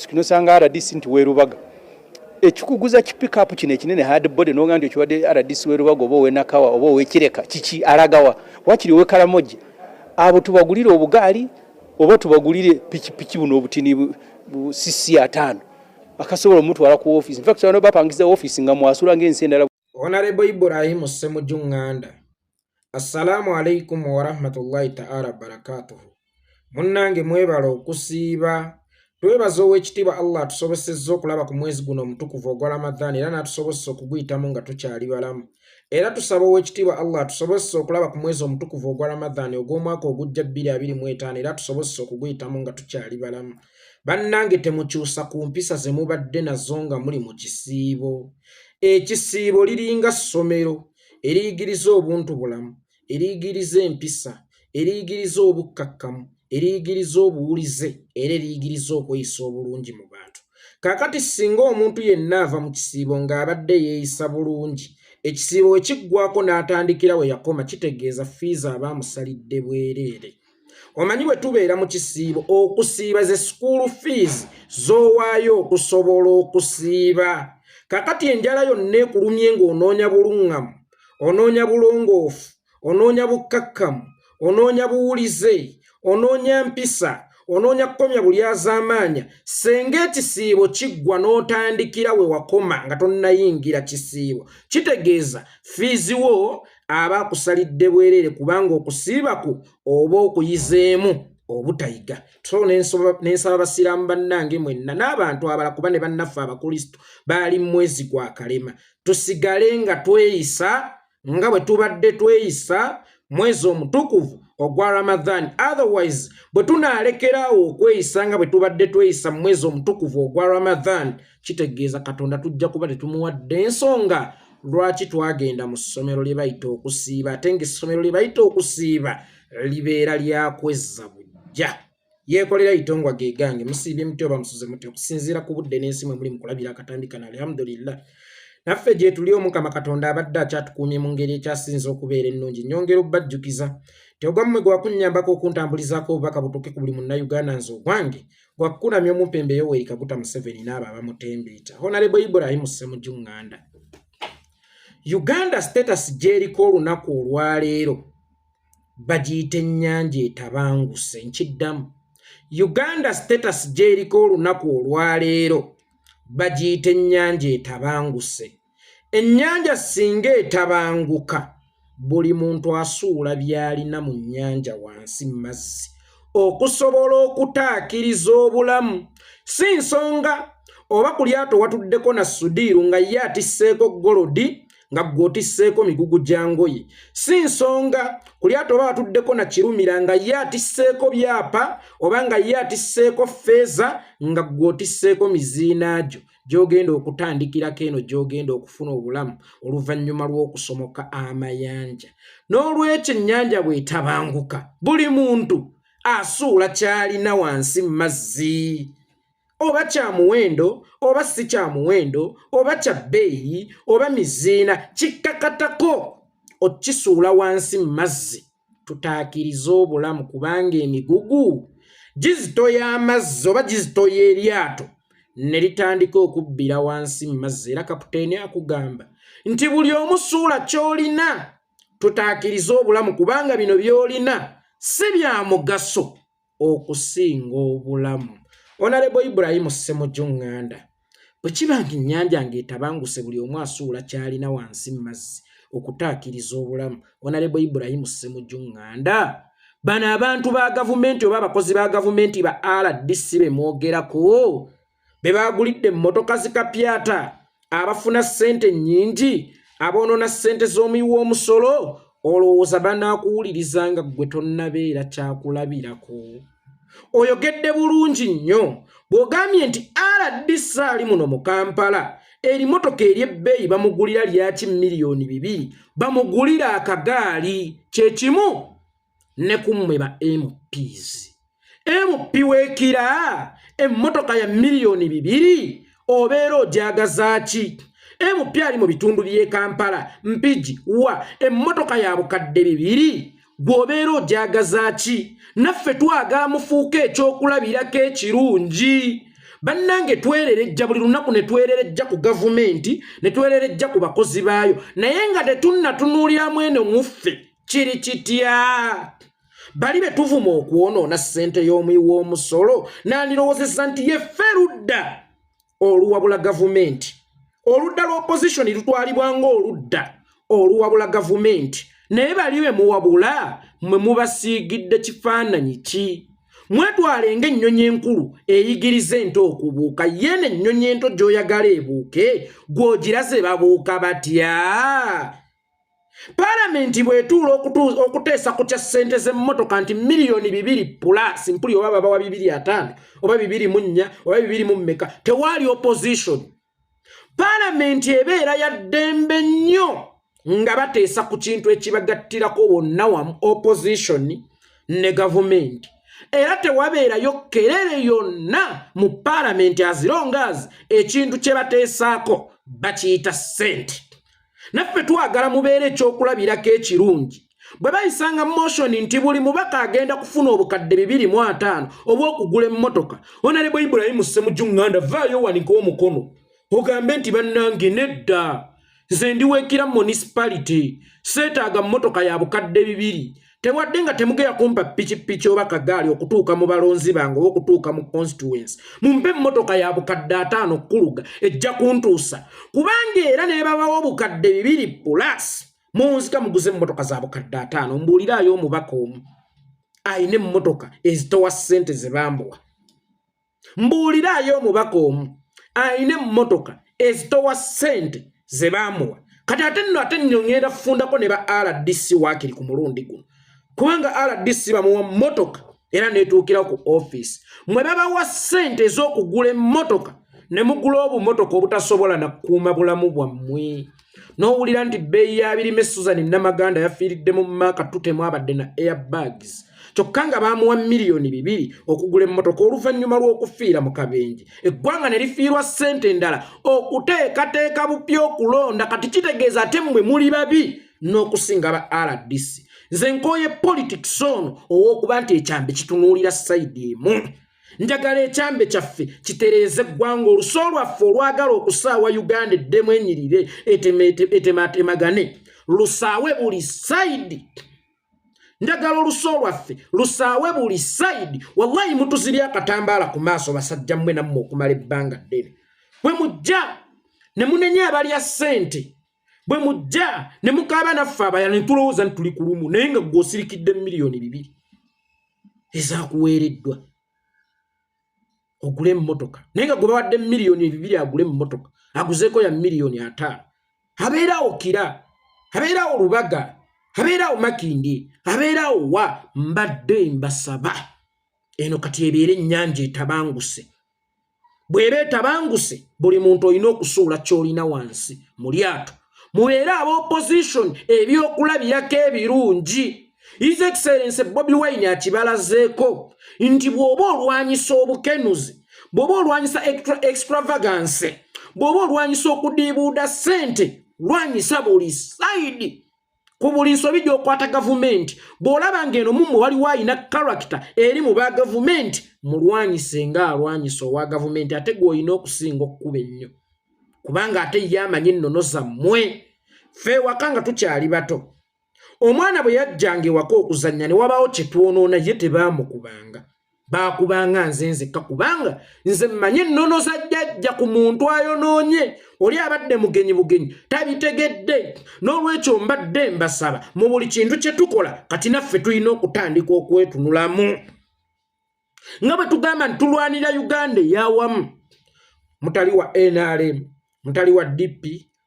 office kino sanga RDC nti werubaga ekikuguza kipikapu kino ekinene hard body no ngandi kiwadde RDC werubaga obo wenakawa obo wekireka kichi aragawa wakiri wekalamoje abo tubagulire obugali oba tubagulire pikipiki buno obutini sisi 5 akasobola omuntu wala ku office in fact bano bapangiza office nga mwasula ngensendala. Honorable Ibrahim Ssemujju Nganda. Assalamu alaikum wa rahmatullahi ta'ala barakatuhu. Munnange mwebala okusiiba twebaza ow'ekitiibwa Allah tusobosezza okulaba ku mwezi guno omutukuvu ogwa Ramadhan era n'atusobozesa okuguyitamu nga tukyali balamu. Era tusaba ow'ekitiibwa Allah tusobozesa okulaba ku mwezi omutukuvu ogwa Ramadhan ogw'omwaka ogujja 2025 era tusobozesa okuguyitamu nga tukyali balamu. Bannange temukyusa ku mpisa ze mubadde nazo nga muli mu kisiibo. Ekisiibo liringa ssomero eriyigiriza obuntu bulamu, eriyigiriza empisa, eriyigiriza obukkakkamu, eriyigiriza obuwulize era eriyigiriza okweyisa obulungi mu bantu. Kakati singa omuntu yenna ava mu kisiibo ng'abadde yeeyisa bulungi, ekisiibo we kiggwako n'atandikira we yakoma kitegeeza fiizi abaamusalidde bwereere. Omanyi bwe tubeera mu kisiibo okusiiba ze school fees z'owaayo okusobola okusiiba. Kakati enjala yonna ekulumye ng'onoonya buluŋŋamu, onoonya bulongoofu, onoonya bukkakkamu, onoonya buwulize, onoonya mpisa, onoonya kukomya buli az'amaanya, senga ekisiibo kiggwa n'otandikira we wakoma nga tonnayingira kisiibo, kitegeeza fiizi wo aba akusalidde bwereere kubanga okusiibaku oba okuyizeemu obutayiga. So n'ensaba basiraamu bannange mwenna n'abantu abala kuba ne bannaffe abakristo baali mu mwezi gwa kalema tusigale nga tweyisa nga bwe tubadde tweyisa mwezi omutukuvu ogwa Ramadhan. Otherwise bwe tunaalekerawo okweyisa nga bwe tubadde tweyisa mu mwezi omutukuvu ogwa Ramadhan kitegeeza Katonda tujja kuba tetumuwadde ensonga lwaki twagenda mu ssomero lye bayita okusiiba ate ng'essomero lye bayita okusiiba libeera lyakwezza bujja. Yekolera Itongwa ge gange musiibye mutyo bamusuze mutyo okusinziira ku budde n'ensimu muli mukulabira akatambi kana alhamdulillah. Naffe gye tuli Omukama Katonda abadde akyatukuumye mu ngeri ekyasinza okubeera ennungi. Nyongera obbajjukiza teogwammwe gwe wakunnyambako okuntambulizaako obubaka butuuke ku buli munnayuganda nze ogwange gwakukulamya Mumpe Yoweri Kaguta Museveni n'abo abamutembeeta. Honorable Ibrahim Ssemujju Nganda. Uganda status gy'eriko olunaku olwaleero bagiyita ennyanja etabanguse. Nkiddamu, Uganda status gy'eriko olunaku olwaleero bagiyita ennyanja etabanguse. Ennyanja singa etabanguka buli muntu asuula by'alina mu nnyanja wansi mazzi okusobola okutaakiriza obulamu. Si nsonga oba ku lyato watuddeko na sudiiru nga ye atisseeko golodi nga gwotisseeko migugu gya ngoye. Si nsonga ku lyato oba watuddeko na kirumira nga ye atisseeko byapa oba nga ye atisseeko feeza nga gwotisseeko miziinagyo gy'ogenda okutandikirako eno gy'ogenda okufuna obulamu oluvannyuma lw'okusomoka amayanja. N'olwekyo ennyanja bw'etabanguka buli muntu asuula ky'alina wansi mazzi. Oba kya muwendo oba si kya muwendo oba kya bbeeyi oba miziina kikkakatako okisuula wansi mazzi tutaakiriza obulamu kubanga emigugu gizitoya amazzi oba gizitoya eryato ne litandika okubbira wansi mazzi. Era kaputeeni akugamba nti buli omu suula ky'olina tutaakiriza obulamu kubanga bino by'olina si bya mugaso okusinga obulamu. Honorable Ibrahim Ssemujju Nganda. Bwe kiba ng'ennyanja ng'etabanguse buli omu asuula ky'alina wansi mazzi okutaakiriza obulamu. Honorable Ibrahim Ssemujju Nganda. Bano abantu ba gavumenti oba abakozi ba gavumenti ba RDC be mwogerako be baagulidde emmotoka zikapyata abafuna ssente nnyingi aboonona ssente z'omuwi w'omusolo olowooza banaakuwulirizanga gwe tonnabeera kyakulabirako. Oyogedde bulungi nnyo bw'ogambye nti RDC ali muno mu Kampala erimotoka ery'ebbeeyi bamugulira lyaki miliyoni 2 bamugulira akagaali kye kimu ne kummwe ba MPs. MP weekira emmotoka ya miliyoni 2 obeera ogyagaza ki? MP ali mu bitundu by'e Kampala mpigi wa emmotoka ya bukadde 2 gw'obeera ogyagaza ki? Naffe twagala mufuuke ekyokulabirako ekirungi. bannange twererejja buli lunaku ne twererejja ku gavumenti ne twererejja ku bakozi baayo naye nga tetunnatunuulira mwene muffe kiri kitya bali betuvuma okwonoona ssente y'omuyi w'omusolo n'andirowoozesa nti yeffe ludda oluwabula gavumenti oludda lw'opposition lutwalibwa ng'oludda oluwabula gavumenti naye bali be muwabula mwe mubasiigidde kifaananyi ki mwetwalenga ennyonyi enkulu eyigiriza ento okubuuka yene ennyonyi ento gy'oyagala ebuuke gw'ogiraze babuuka batya Paramenti bwetuula okuteesa ku kya ssente z'emmotoka nti miliyoni 2 plus mpuli oba babawa 2.5 oba 2.4 oba 2.4 tewaali opposition Paramenti ebeera ya ddembe nnyo nga bateesa ku kintu ekibagattirako bonna wamu opposition ne gavumenti era tewabeerayo kerere yonna mu Paramenti as long as ekintu kye bateesaako bakiyita ssente naffe twagala mubeere ekyokulabirako ekirungi bwe bayisanga motion nti buli mubaka agenda kufuna obukadde 2.5 obw'okugula emmotoka Honorable Ibrahim Ssemujju Nganda vaayo wanika omukono ogambe nti bannange nedda nze ndiweekira municipality seetaaga mmotoka ya bukadde 2 tewadde nga temugeya kumpa pikipiki oba kagaali okutuuka mu balonzi bange oba okutuuka mu constituency mumpe emmotoka ya bukadde 5 kuluga ejja kuntuusa kubanga era ne babawo obukadde 2 plus munzika muguze emmotoka za bukadde 5 mbuuliraayo omubaka omu ayina emmotoka ezitowa ssente ze bambuwa mbuuliraayo omubaka omu ayina emmotoka ezitowa ssente ze bamuwa kati ate nno ngenda kufundako ne ba RDC waakiri ku mulundi guno kubanga RDC bamuwa mmotoka era netuukira ku office mwe babawa ssente ez'okugula emmotoka ne mugula obumotoka obutasobola na kukuuma bulamu bwammwe n'owulira nti bbeeyi ya birime Susan Namaganda yafiiridde mu maaka tutemu abadde na airbags kyokka nga baamuwa miliyoni 2 okugula emmotoka oluvannyuma lw'okufiira mu kabenje eggwanga ne lifiirwa ssente endala okuteekateeka bupya okulonda kati kitegeeza ate mmwe muli babi n'okusinga ba RDC nze nkooye politics ono ow'okuba nti ekyambe kitunuulira sayidi emu njagala ekyambe kyaffe kitereeze eggwanga oluso lwaffe olwagala okusaawa Uganda eddemu enyirire etematemagane lusaawe buli sayidi njagala oluso lwaffe lusaawe buli sayidi wallahi mutuzibya akatambaala ku maaso basajja mmwe nammwe okumala ebbanga ddene bwe mujja ne munenya abalya ssente bwe mujja ne mukaaba naffe abayala ne tulowooza nti tuli ku lumu naye nga gw'osirikidde miliyoni 2 ezaakuweereddwa ogule emmotoka naye nga gwe bawadde miliyoni 2 agule emmotoka aguzeeko ya miliyoni 5 abeeraawo kira abeeraawo lubaga abeeraawo makindi abeeraawo wa mbadde mbasaba eno kati ebeere ennyanja etabanguse bw'eba etabanguse buli muntu olina okusuula ky'olina wansi mu lyato mubeere ab'opposition ebyokulabirako ebirungi His Excellency Bobi Wine akibalazeeko nti bw'oba olwanyisa obukenuzi bw'oba olwanyisa extravagance bw'oba olwanyisa okudiibuuda ssente lwanyisa buli sayidi ku buli nsobi gy'okwata gavumenti bw'olaba ng'eno mumwe waliwo alina character eri mu ba gavumenti mulwanyise nga alwanyisa owa gavumenti ate gw'olina okusinga okukuba ennyo kubanga ate ye amanyi ennono zammwe ffe ewaka nga tukyali bato omwana bwe yajjanga ewaka okuzannya ne wabaawo kye twonoona ye tebaamukubanga baakubanga nze nzekka kubanga nze mmanyi ennono za jjajja ku muntu ayonoonye oli abadde mugenyi bugenyi tabitegedde n'olwekyo mbadde mbasaba mu buli kintu kye tukola kati naffe tulina okutandika okwetunulamu nga bwe tugamba nti tulwanira Uganda ey'awamu mutali wa NRM mutali wa DP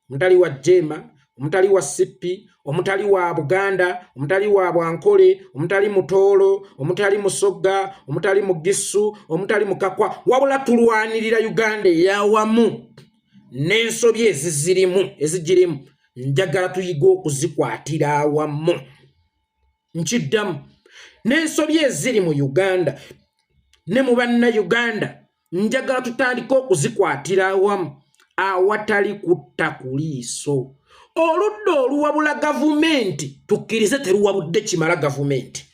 mutali wa Jema omutali wa CP omutali wa Buganda omutali wa Bwankole omutali Mutoolo omutali Musogga omutali Mugisu omutali Mukakwa wabula tulwanirira Uganda ey'awamu n'ensobi ezigirimu njagala tuyiga okuzikwatira awamu nkiddamu n'ensobi eziri mu Uganda ne mu bannayuganda njagala tutandika okuzikwatira awamu awatali kutta ku liiso oludda oluwabula gavumenti tukkirize teruwabudde kimala gavumenti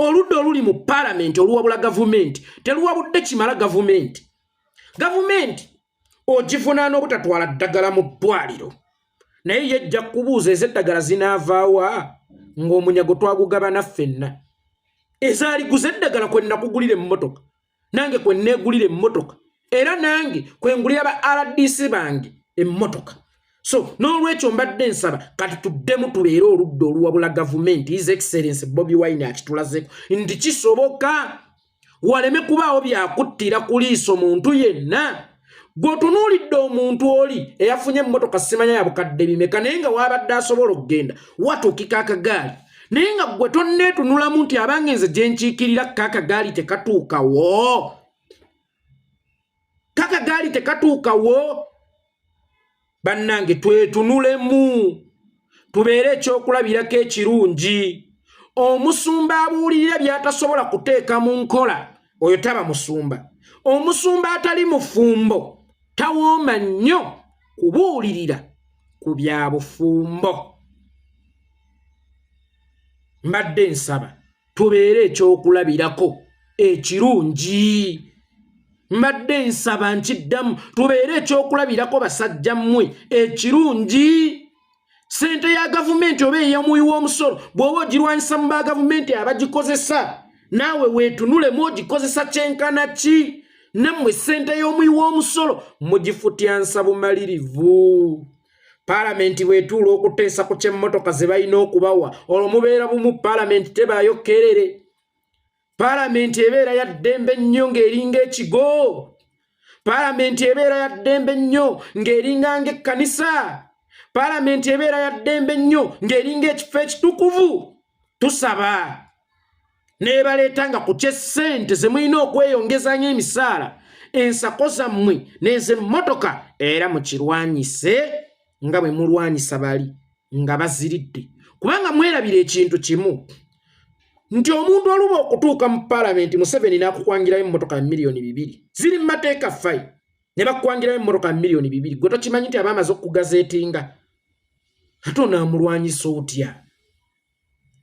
oludde oluli mu parliament oluwabula government teluwabudde kimala government ogifuna n'obutatwala ddagala mu ddwaliro naye yejja kubuuza ez'eddagala zinaavaawa ng'omunyago twagugaba naffenna ezaaliguza eddagala kwe nakugulira emmotoka nange kwe neegulira emmotoka era nange kwe ngulira ba RDC bange emmotoka so n'olwekyo mbadde nsaba kati tuddemu tubeere oludde oluwabula gavumenti His Excellency Bobi Wine akitulazeko nti kisoboka waleme kubaawo byakuttira ku liiso muntu yenna gwotunuulidde omuntu oli eyafunye emmotoka simanya ya bukadde bimeka naye nga wabadde asobola okugenda watuukika akagaali naye nga gwe tonneetunulamu nti abangenze gye nkiikirira kakagaali tekatuukawo bannange twetunulemu tubeere ekyokulabirako ekirungi omusumba abuulirira by'atasobola kuteeka mu nkola oyo taba musumba omusumba atali mufumbo tawooma nnyo kubuulirira ku bya bufumbo mbadde nsaba tubeere ekyokulabirako ekirungi mbadde nsaba nkiddamu tubeere ekyokulabirako basajja mmwe ekirungi sente ya gavumenti oba eyamuwi w'omusolo bw'oba ogirwanyisa mu ba gavumenti abagikozesa naawe weetunulemu ogikozesa kyenkana ki nammwe sente y'omuwi w'omusolo mugifutyansa bumalirivu Parliament wetuula okuteesa ku kyemmotoka ze balina okubawa olwo mubeera bumu Parliament tebaayokkerere Parliament ebeera ya ddembe nnyo ng'eringa ekigo Parliament ebeera ya ddembe nnyo ng'eringa ng'ekkanisa Parliament ebeera ya ddembe nnyo ng'eringa ekifo ekitukuvu tusaba n'ebaleeta nga ku ky'essente ze mulina okweyongezanya emisaala ensako zammwe n'ez'emmotoka era mukirwanyise nga bwe mulwanyisa bali nga baziridde kubanga mwerabira ekintu kimu nti omuntu oluba okutuuka mu Parliament Museveni n'akukwangirayo emmotoka ya miliyoni 2 ziri mu mateeka fai ne bakukwangirayo emmotoka ya miliyoni 2 gwe tokimanyi nti aba amaze okugazeetinga ate onaamulwanyisa otya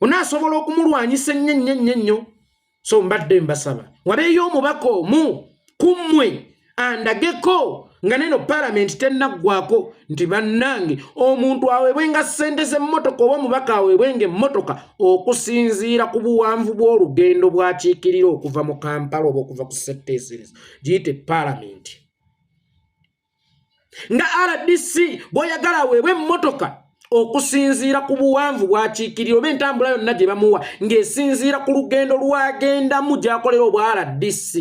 onaasobola okumulwanyisa ennyo so mbadde mbasaba wabeeyo omubaka omu ku mmwe andageko nga neno Parliament tennaggwako nti bannange omuntu aweebwenga ssente z'emmotoka oba omubaka aweebwenga emmotoka okusinziira ku buwanvu bw'olugendo bw'akiikirira okuva mu Kampala oba okuva ku setteeserezo giyite Parliament nga RDC bw'oyagala aweebwe emmotoka okusinziira ku buwanvu bw'akiikirira oba entambula yonna gye bamuwa ng'esinziira ku lugendo lwagendamu gy'akolera obwa RDC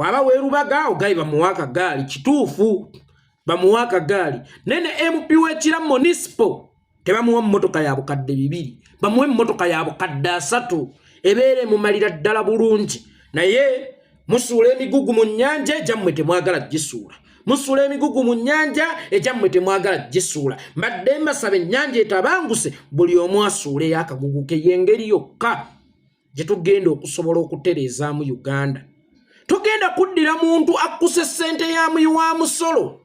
waba weerubaga ogayi bamuwa akagaali kituufu bamuwa akagaali nene MP w'ekira municipal tebamuwa mmotoka ya bukadde 2 bamuwa emmotoka ya bukadde 3 ebeere mumalira ddala bulungi naye musuula emigugu mu nnyanja egyammwe temwagala gisuula musuula emigugu mu nnyanja egyammwe temwagala gisuula mbadde mbasaba ennyanja etabanguse buli omu asuuleyo akagugu ke y'engeri yokka gye tugenda okusobola okutereezaamu Uganda tugenda kuddira muntu akkuse ssente ya muyi wa musolo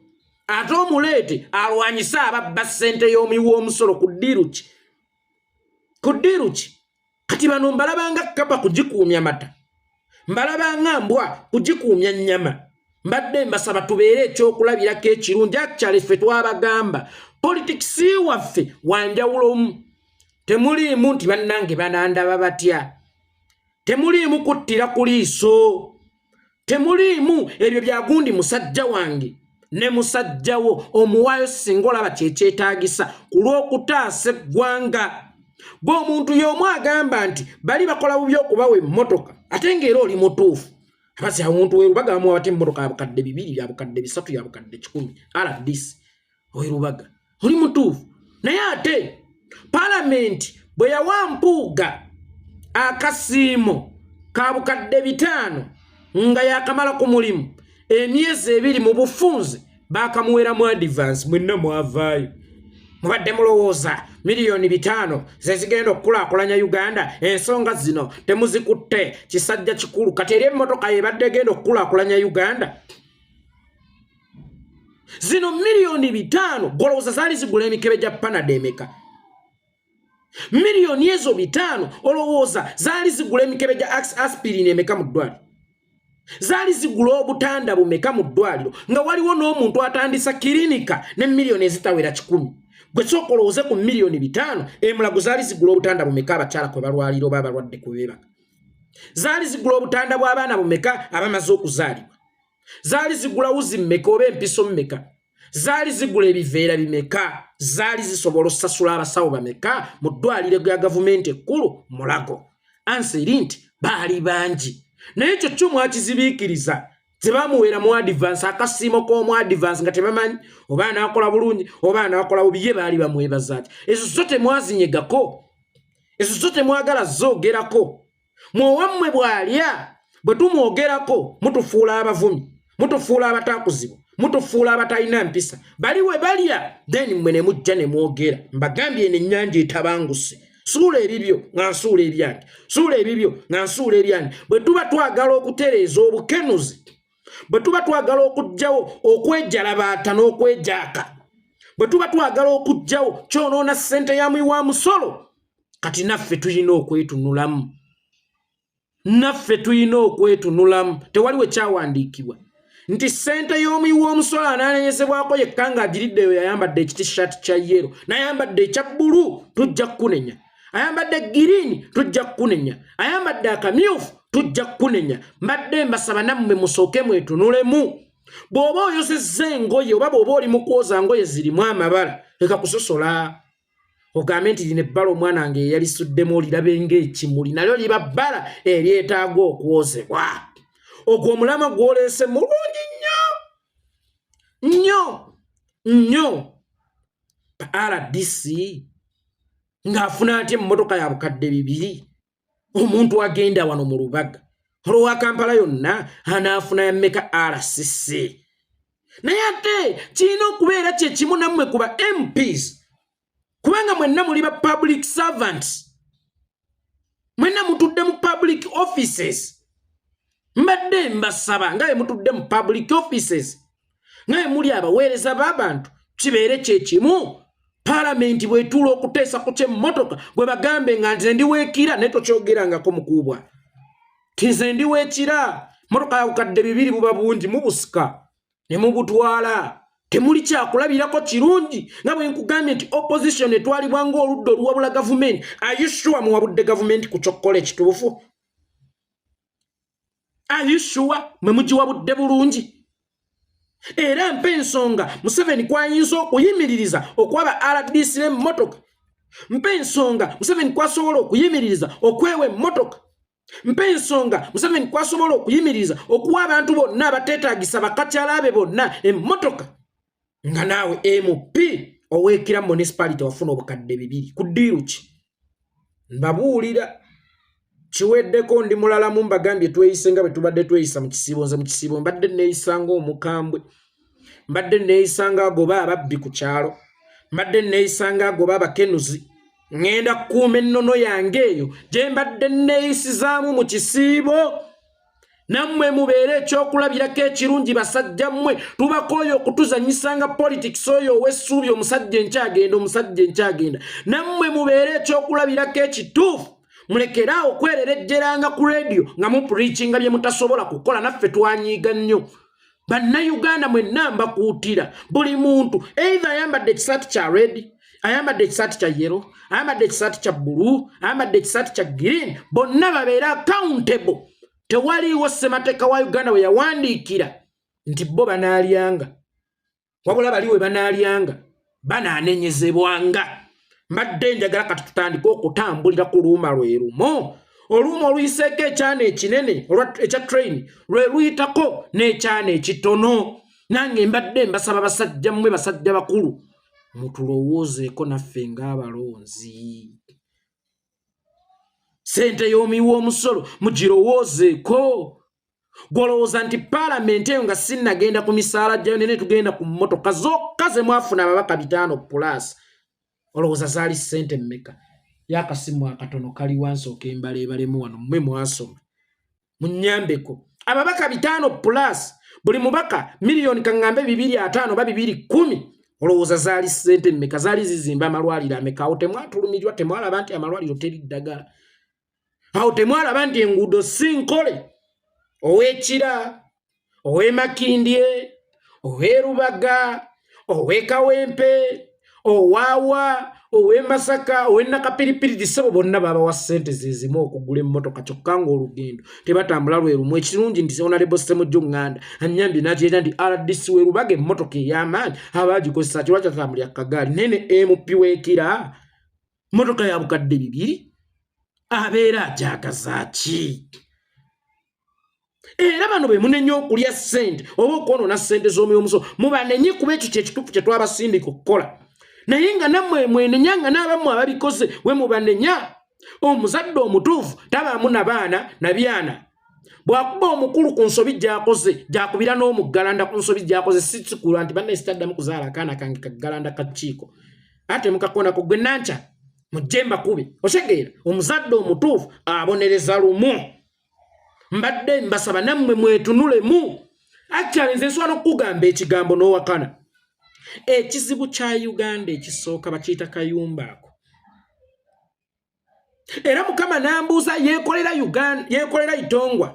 ate omuleete alwanyisa ababba ssente y'omuyi w'omusolo ku ddiru ki kati bano mbalabanga kkapa kugikuumya mata mbalabanga mbwa kugikuumya nnyama mbadde mbasaba tubeere ekyokulabirako ekirungi akyali ffe twabagamba politikisi waffe wanjawulomu temuliimu nti bannange banandaba batya temuliimu kuttira ku liiso temuliimu ebyo byagundi musajja wange ne musajjawo omuwaayo singa olaba kyekyetaagisa ku lw'okutaasa eggwanga gwe omuntu y'omu agamba nti bali bakola bubi okubawa emmotoka ate ng'era oli mutuufu abasi omuntu weerubaga bamuwa bati emmotoka ya bukadde 2 ya bukadde 3 ya bukadde 10 RDC weerubaga oli mutuufu naye ate Parliament bwe yawa Mpuuga akasiimo ka bukadde 5 nga yakamala ku mulimu emyezi 2 mu bufunze bakamuwera mu advance mwenna mwavaayo mubadde mulowooza miliyoni 5 zezigenda okukulaakulanya Uganda ensonga zino temuzikutte kisajja kikulu kati eri emmotoka yebadde egenda okukulaakulanya Uganda zino miliyoni 5 golowooza zaali zigula emikebe gya panada emeka Milioni ezo 5 olowooza zaali zigula emikebe gya aspirin emeka mu ddwaliro. Zaali zigula obutanda bumeka mu ddwaliro nga waliwo n'omuntu atandisa kilinika ne milioni ezitawera 10. Gwe sooka olowooze ku milioni 5 emulago zaali zigula obutanda bumeka abakyala kwe balwalira oba abalwadde kwe beebaka. Zaali zigula obutanda bw'abaana bumeka abamaze okuzaalibwa. Zaali zigula wuzi mmeka oba empiso mmeka. Zaali zigula ebiveera bimeka. Zaali zisobola osasula abasawo bameka mu ddwaliro lya gavumenti ekkulu Mulago. Anseri nti baali bangi. Naye ekyo kyo mwakizibiikiriza tebamuwera mu advance akasiimo k'omu advance nga tebamanyi oba anaakola bulungi oba anaakola bubi ye baali bamwebaza ati ezo zo temwazinyegako. Ezo zo temwagala zoogerako. Mwowammwe bw'alya bwe tumwogerako mutufuula abavumi, mutufuula abataakuzibu, mutufuula abatalina mpisa. Bali we balya then mmwe ne mujja ne mwogera. Mbagambye eno ennyanja etabanguse. Suula ebibyo nga nsuula ebyange. Suula ebibyo nga nsuula ebyange. Bwe tuba twagala okutereeza obukenuzi, bwe tuba twagala okuggyawo okwejjalabaata n'okwejaaka, bwe tuba twagala okuggyawo kyonoona ssente ya muwi wa musolo, kati naffe tulina okwetunulamu. Naffe tulina okwetunulamu. Tewaliwo kyawandiikibwa nti ssente y'omuwi w'omusolo anaanenyezebwako yekka ng'agiriddeyo yayambadde ekitishati kya yero n'ayambadde ekya bbulu tujja kukunenya. Ayambadde green tujja kukunenya. Ayambadde akamyufu tujja kukunenya. Mbadde mbasaba nammwe musooke mwetunulemu. Bw'oba oyosezza engoye oba bw'oba oli mu kwoza ngoye zirimu amabala leka kusosola. Ogambe nti lino ebbala omwana wange eyaliisuddemu olirabe ng'ekimuli nalyo liba bbala eryetaaga okwozebwa. Ogwo omulama gw'oleese mulungi nnyo. RDC ng'afuna atya emmotoka ya bukadde 2 omuntu agenda wano mu Lubaga olwa Kampala yonna anaafuna ya mmeka RCC. Naye ate kirina okubeera kye kimu nammwe kuba MPs kubanga mwenna muli ba public servants. Mwenna mutudde mu public offices. Mbadde mbasaba nga mutudde mu public offices nga muli abaweereza b'abantu kibeere kye kimu. Parliament bwetuula okuteesa ku ky'emmotoka bwe bagambe nga nze ndiweekira naye tokyogerangako mukuubwa. Tinze ndiweekira mmotoka ya bukadde 2 buba bungi mubusika ne mubutwala. Temuli kyakulabirako kirungi nga bwe nkugambye nti opposition etwalibwa ng'oludda oluwabula gavumenti. Are you sure muwabudde gavumenti ku kyokkola ekituufu? Are you sure mwe mugiwabudde bulungi? Era mpe ensonga Museveni kwayinza okuyimiririza okwaba RDC n'emmotoka. Mpe ensonga Museveni kwasobola okuyimiririza okwewa emmotoka. Mpe ensonga Museveni kwasobola okuyimiririza okuwa abantu bonna abateetaagisa bakakyala be bonna emmotoka. Nga naawe MP oweekira municipality wafuna obukadde 2 ku ddiiru ki? Mbabuulira kiweddeko ndi mulalamu mbagambye tweyise nga bwe tubadde tweyisa mu kisiibo. Nze mu kisiibo mbadde neeyisanga omukambwe, mbadde neeyisanga agoba ababbi ku kyalo, mbadde neeyisanga agoba abakenuzi. Ngenda kukuuma ennono yange eyo gye mbadde neeyisizaamu mu kisiibo. Nammwe mubeere ekyokulabirako ekirungi basajja mmwe. Tubakooye okutuzanyisanga politics oyo ow'essuubi omusajja enkyagenda. Nammwe mubeere ekyokulabirako ekituufu. Mulekeraawo okwererejjeranga ku radio nga mupreachinga bye mutasobola kukola. Naffe twanyiiga nnyo. Bannayuganda mwenna mbakuutira buli muntu either ayambadde ekisaati kya red, ayambadde ekisaati kya yellow, ayambadde ekisaati kya blue, ayambadde ekisaati kya green, bonna babeera accountable. Tewaliiwo ssemateeka wa Uganda we yawandiikira nti bo banaalyanga, wabula bali we banaalyanga banaanenyezebwanga. Mbadde njagala kati tutandika okutambulira ku luuma lwe lumo. Oluuma oluyiseeko ekyana ekinene ekya train lwe luyitako n'ekyana ekitono. Nange mbadde mbasaba basajja mmwe basajja bakulu mutulowoozeeko naffe ng'abalonzi. Ssente y'omuwi w'omusolo mugirowoozeeko. Gwolowooza nti Parliament eyo nga sinnagenda ku misaala gyayo nene tugenda ku mmotoka zokka ze mwafuna ababaka 5+. Olowooza zaali ssente mmeka? Yakasimu akatono kali wansi okembala ebalemu wano mmwe mwasoma. Munnyambeko. Ababaka 5+, buli mubaka milioni kaŋŋambe 250 oba 210 olowooza zaali ssente mmeka zaali zizimba amalwaliro ameka awo temwatulumirirwa temwalaba nti amalwaliro teri ddagala awo temwalaba nti enguudo si nkole ow'Ekira ow'Emakindye ow'Erubaga ow'Ekawempe owaawa ow'Emasaka ow'Ennakapiripiri disebo bonna babawa ssente zizimu okugula emmotoka kyokka ng'olugendo tebatambula lwe lumu ekirungi nti Honorable Ssemujju Nganda annyambye n'akireeta nti RDC w'Erubaga emmotoka ey'amaanyi abaagikozesa kirwa kyatambulira kagaali nene MP w'Ekira mmotoka ya bukadde 2 abeera ajaagaza ki era bano be munenye okulya ssente oba okwonoona ssente z'omyomuso mubanenye kuba ekyo kyekituufu kye twabasindika okukola naye nga nammwe mwenenya nga n'abammwe ababikoze we mubanenya omuzadde omutuufu tabaamu na baana na byana bw'akuba omukulu ku nsobi gy'akoze gy'akubira n'omuggalanda ku nsobi gy'akoze sikulwa nti banne sitaddamu kuzaala akaana kange kaggalanda kakiiko ate mukakonako gwe nanca mujjemba kube otegeera omuzadde omutuufu abonereza lumu mbadde mbasaba nammwe mwetunulemu actually nze nsobola okugamba ekigambo n'owakana ekizibu kya Uganda ekisooka bakiyita kayumba ako era mukama n'ambuuza yekolera Itongwa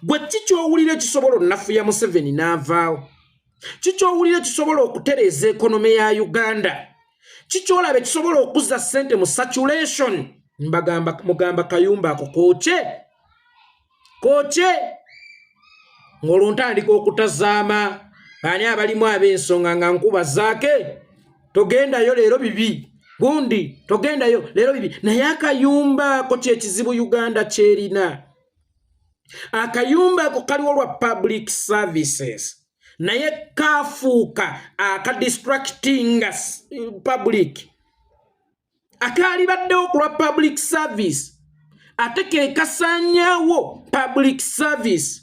gwe kikyowulira ekisobola onafuya Museveni n'avaawo kikyowulira ekisobola okutereeza ekonome ya Uganda kikyolaba ekisobola okuzza ssente mu saturation mugamba kayumba ako koche ng'olwo ntandika okutazaama baani abalimu ab'ensonga nga nkuba zaake togendayo leero bibi gundi togendayo leero bibi naye akayumba ako kyekizibu Uganda kyerina akayumba ako kaliwo lwa public services naye kafuuka akadistracting public akaali baddewo ku lwa public service ate keekasaanyaawo public service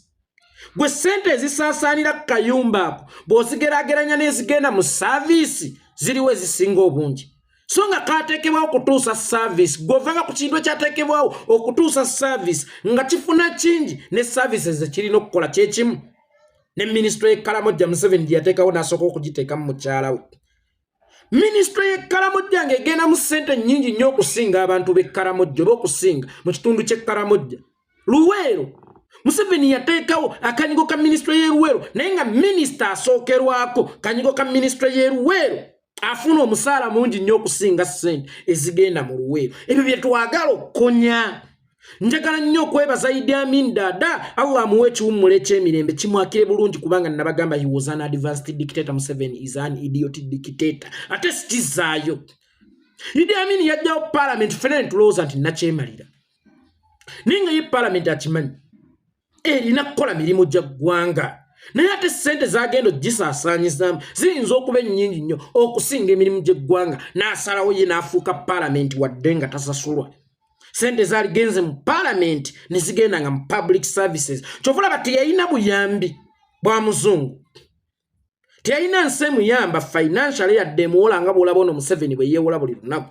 gwe ssente ezisaasaanira ku kayumba ako bw'ozigeraageranya n'ezigenda mu saavisi ziriwo ezisinga obungi so nga kaateekebwawo okutuusa saavisi gw'ovanga ku kintu ekyateekebwawo okutuusa saavisi nga kifuna kingi ne saavisi zekirina okukola kyekimu ne minisitule y'ekkalamojja Museveni gye yateekawo n'asooka okugiteekamu mukyala we minisitule y'ekkalamojja ng'egenda mu ssente nnyingi nnyo okusinga abantu b'ekkalamojja oba okusinga mu kitundu ky'ekkalamojja Luweero Museveni yateekawo akanyigo ka minisitule y'Eruweero naye nga minisita asookerwako kanyigo ka minisitule y'Eruweero afuna omusaala mungi nnyo okusinga ssente ezigenda mu Luweero ebyo bye twagala okukonya njagala nnyo okwebaza Idi Amin Dada Allah amuwe ekiwummula eky'emirembe kimwakire bulungi kubanga nabagamba he was an advanced dictator Museveni is an idiot dictator ate sikizaayo Idi Amin yajjawo parliament fenene tulowooza nti nakyemalira naye nga ye parliament akimanyi erina kukola mirimu gya ggwanga naye ate ssente zagenda ogisaasaanyizaamu ziyinza okuba ennyingi nnyo okusinga emirimu gy'eggwanga n'asalawo ye n'afuuka parliament wadde nga tasasulwa ssente zaaligenze mu parliament ne zigenda nga mu public services kyova olaba teyalina buyambi bwa muzungu teyalina nsi emuyamba financially yadde emuwola nga bw'olaba ono Museveni bwe yeewola buli lunaku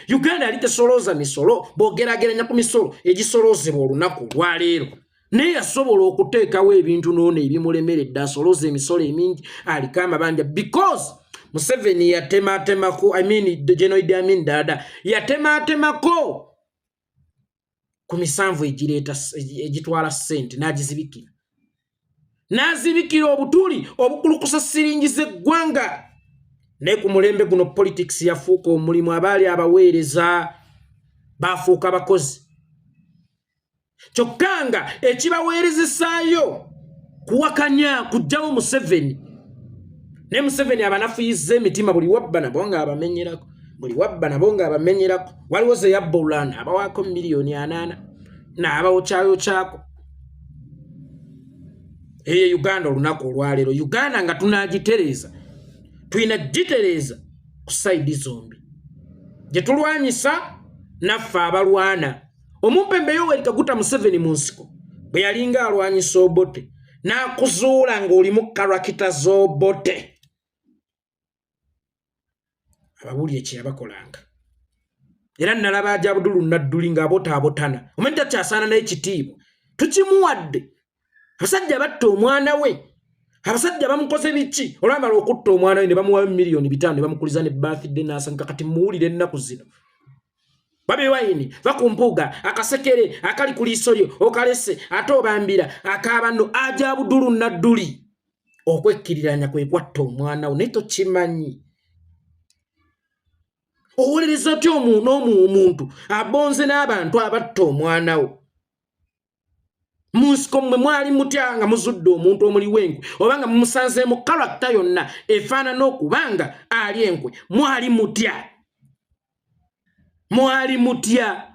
Uganda yali tesolooza misolo bw'ogerageranya ku misolo egisoloozebwa olunaku olwaleero naye yasobola okuteekawo ebintu n'ono ebimulemeredde asolooza emisolo emingi aliko amabanja because Museveni yatemaatemako General Idi Amin Dada yatemaatemako ku misanvu egitwala ssente n'azibikira obutuli obukulukusa siringi z'eggwanga naye ku mulembe guno politics yafuuka omulimu abaali abaweereza baafuuka bakozi kyokka nga ekibaweerezesaayo kuwakanya kujjawo Museveni ne Museveni abanafuyizza emitima buli wabba nabo nga abamenyerako waliwo ze yabbulana abawaako miliyoni 8 n'abawokyayokyako eyo Uganda olunaku olwaleero Uganda nga tunagitereeza tulina gitereeza ku saidi zombi gye tulwanyisa naffe abalwana Omumpe Yoweri Kaguta Museveni mu nsiko bwe yalinga alwanyisa Obote n'akuzuula ng'olimu karakita z'Obote ababuli ekyeyabakolanga era nalaba aja Abdulu Nadduli ng'abotaabotana omanyi takyasaana naye kitiibwa tukimuwadde abasajja batta omwana we abasajja bamukoze biki olwambala okutta omwana we ne bamuwa miliyoni 5 ne bamukuliza ne birthday n'asanga kati muwulire ennaku zino babe wayini bakumpuga akasekere akali kulisolyo okalese ate obambira akabano aja budulu nadduli okwekkiriranya kwe kwatta omwana we neto kimanyi owolereza otyo omuntu abonze n'abantu abatta omwana we musiko mwe mwali mutya nga muzudde omuntu omuli wenkwe obanga mumusanze mu character yonna efaanana okubanga ali enkwe mwali mutya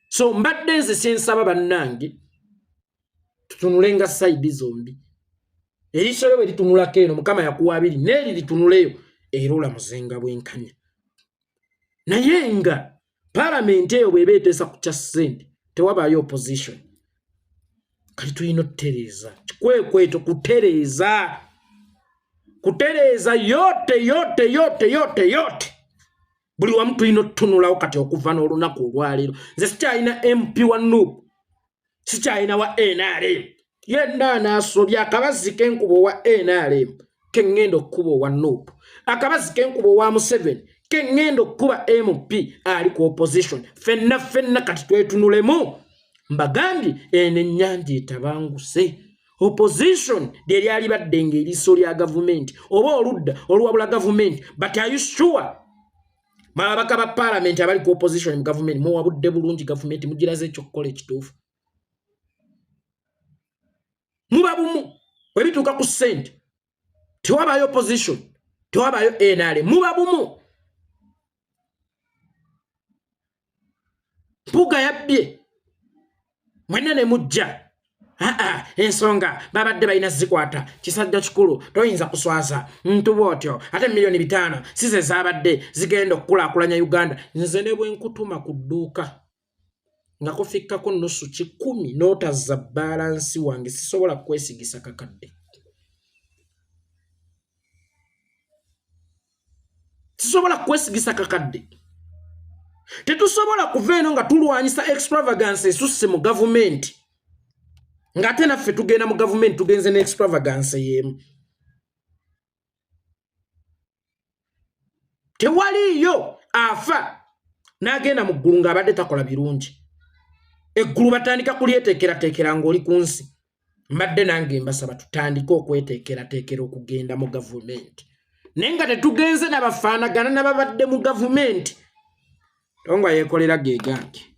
so mbadde nze sensaba bannange tutunulenga side zombi erisolo bwe litunulako eno mukama yakuwabiri n'eri litunuleyo era olamuzenga bwenkanya naye nga palamenti eyo bw'eba eteesa ku kya ssente tewabaayo opposition kali tulina otutereeza kikwekweto kutereeza yote buli wamu tulina otutunulawo kati okuva n'olunaku olwaleero nze sikyalina MP wa NUP sikyalina wa NRM yenna anaasobya akabazi k'enkubo wa NRM kengendo okuba wa NUP akabazi k'enkubo wa Museveni kengendo okuba MP ali ku opposition fenna kati twetunulemu mbagambye ene ennyanja etabanguse opposition lyali badde ng'eriiso lya gavumenti oba oludda oluwabula gavumenti but are you sure babaka ba parliament abali ku opposition mu gavumenti muwabudde bulungi gavumenti mugiraze ekyokukola ekituufu muba bumu webituuka ku ssente tewabaayo opposition tewabaayo NRM muba bumu mpuga yabbye mwenna ne mujja ensonga babadde balina zikwata kisajja kikulu toyinza kuswaza ntuba otyo ate miliyoni 5 size zabadde zigenda okukulaakulanya Uganda nze ne bwe nkutuma ku dduuka nga kufikkako nusu 10 n'otazza balansi wange sisobola kwesigisa kakadde tetusobola kuva eno nga tulwanyisa extravagance esusse mu gavumenti ngate naffe tugenda mu gavumenti tugenze ne extravagance yemu tewaliyo afa n'agenda mu ggulu ng'abadde takola birungi eggulu batandika kulyeteekerateekera ng'oli ku nsi mbadde nange mbasaba tutandike okweteekerateekera okugenda mu gavumenti naye nga tetugenze n'abafaanagana n'ababadde mu gavumenti Itongwa Yekolera ge gange